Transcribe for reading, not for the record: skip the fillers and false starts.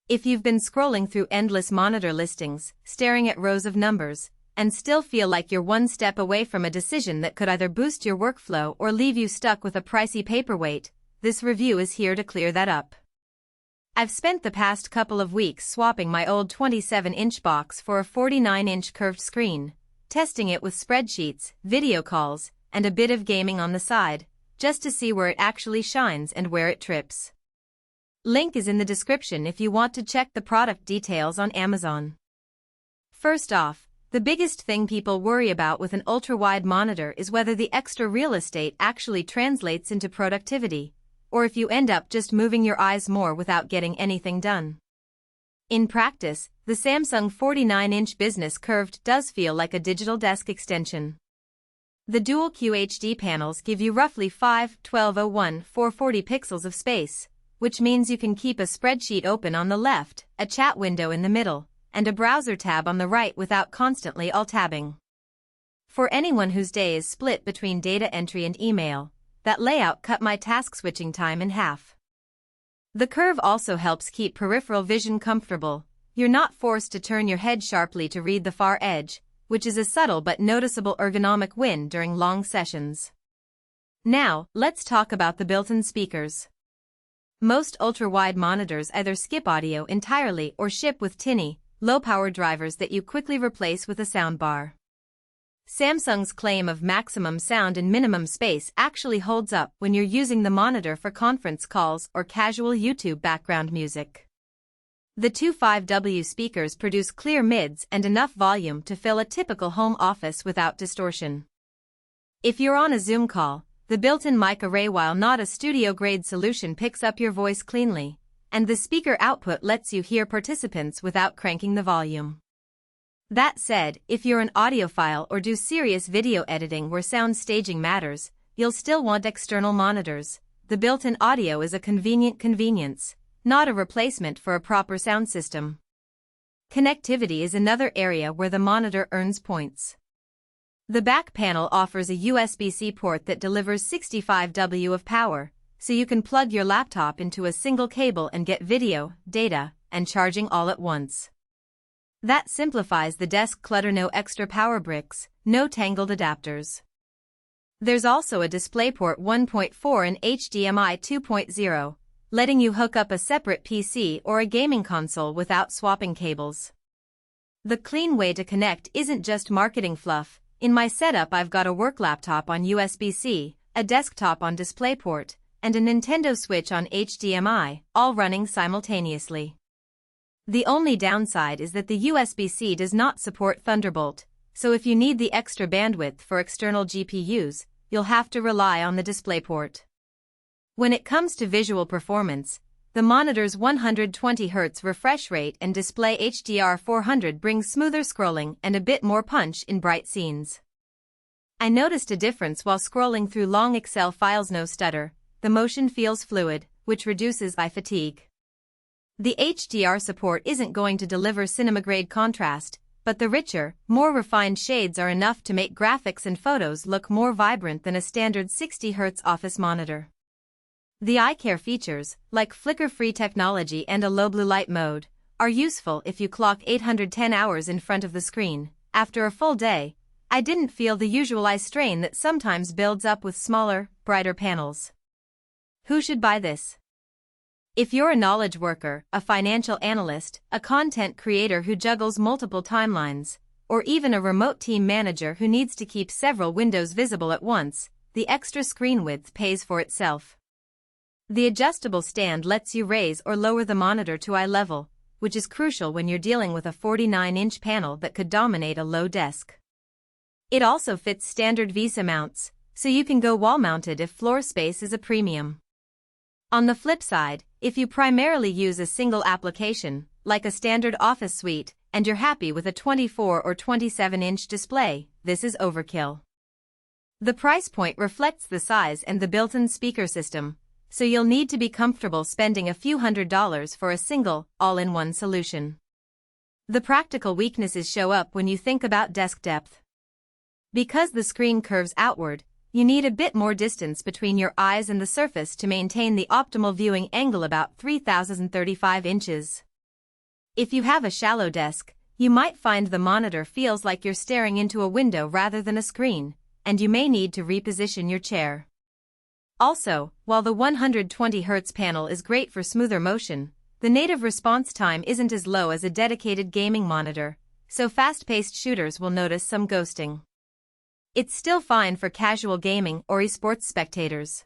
If you've been scrolling through endless monitor listings, staring at rows of numbers, and still feel like you're one step away from a decision that could either boost your workflow or leave you stuck with a pricey paperweight, this review is here to clear that up. I've spent the past couple of weeks swapping my old 27-inch box for a 49-inch curved screen, testing it with spreadsheets, video calls, and a bit of gaming on the side, just to see where it actually shines and where it trips. Link is in the description if you want to check the product details on Amazon. First off, the biggest thing people worry about with an ultra-wide monitor is whether the extra real estate actually translates into productivity, or if you end up just moving your eyes more without getting anything done. In practice, the Samsung 49-inch Business Curved does feel like a digital desk extension. The dual QHD panels give you roughly 440 pixels of space, which means you can keep a spreadsheet open on the left, a chat window in the middle, and a browser tab on the right without constantly alt-tabbing. For anyone whose day is split between data entry and email, that layout cut my task switching time in half. The curve also helps keep peripheral vision comfortable. You're not forced to turn your head sharply to read the far edge, which is a subtle but noticeable ergonomic win during long sessions. Now, let's talk about the built-in speakers. Most ultra-wide monitors either skip audio entirely or ship with tinny, low-power drivers that you quickly replace with a soundbar. Samsung's claim of maximum sound and minimum space actually holds up when you're using the monitor for conference calls or casual YouTube background music. The two 5W speakers produce clear mids and enough volume to fill a typical home office without distortion. If you're on a Zoom call, the built-in mic array, while not a studio-grade solution, picks up your voice cleanly, and the speaker output lets you hear participants without cranking the volume. That said, if you're an audiophile or do serious video editing where sound staging matters, you'll still want external monitors. The built-in audio is a convenience, not a replacement for a proper sound system. Connectivity is another area where the monitor earns points. The back panel offers a USB-C port that delivers 65W of power, so you can plug your laptop into a single cable and get video, data, and charging all at once. That simplifies the desk clutter. No extra power bricks, no tangled adapters. There's also a DisplayPort 1.4 and HDMI 2.0, letting you hook up a separate PC or a gaming console without swapping cables. The clean way to connect isn't just marketing fluff. In my setup, I've got a work laptop on USB-C, a desktop on DisplayPort, and a Nintendo Switch on HDMI, all running simultaneously. The only downside is that the USB-C does not support Thunderbolt, so if you need the extra bandwidth for external GPUs, you'll have to rely on the DisplayPort. When it comes to visual performance, the monitor's 120Hz refresh rate and DisplayHDR 400 brings smoother scrolling and a bit more punch in bright scenes. I noticed a difference while scrolling through long Excel files. No stutter, the motion feels fluid, which reduces eye fatigue. The HDR support isn't going to deliver cinema-grade contrast, but the richer, more refined shades are enough to make graphics and photos look more vibrant than a standard 60Hz office monitor. The eye care features, like flicker-free technology and a low blue light mode, are useful if you clock 810 hours in front of the screen. After a full day, I didn't feel the usual eye strain that sometimes builds up with smaller, brighter panels. Who should buy this? If you're a knowledge worker, a financial analyst, a content creator who juggles multiple timelines, or even a remote team manager who needs to keep several windows visible at once, the extra screen width pays for itself. The adjustable stand lets you raise or lower the monitor to eye level, which is crucial when you're dealing with a 49-inch panel that could dominate a low desk. It also fits standard VESA mounts, so you can go wall-mounted if floor space is a premium. On the flip side, if you primarily use a single application, like a standard office suite, and you're happy with a 24 or 27-inch display, this is overkill. The price point reflects the size and the built-in speaker system, so you'll need to be comfortable spending a few $100s for a single, all-in-one solution. The practical weaknesses show up when you think about desk depth. Because the screen curves outward, you need a bit more distance between your eyes and the surface to maintain the optimal viewing angle, about 3,035 inches. If you have a shallow desk, you might find the monitor feels like you're staring into a window rather than a screen, and you may need to reposition your chair. Also, while the 120Hz panel is great for smoother motion, the native response time isn't as low as a dedicated gaming monitor, so fast-paced shooters will notice some ghosting. It's still fine for casual gaming or esports spectators.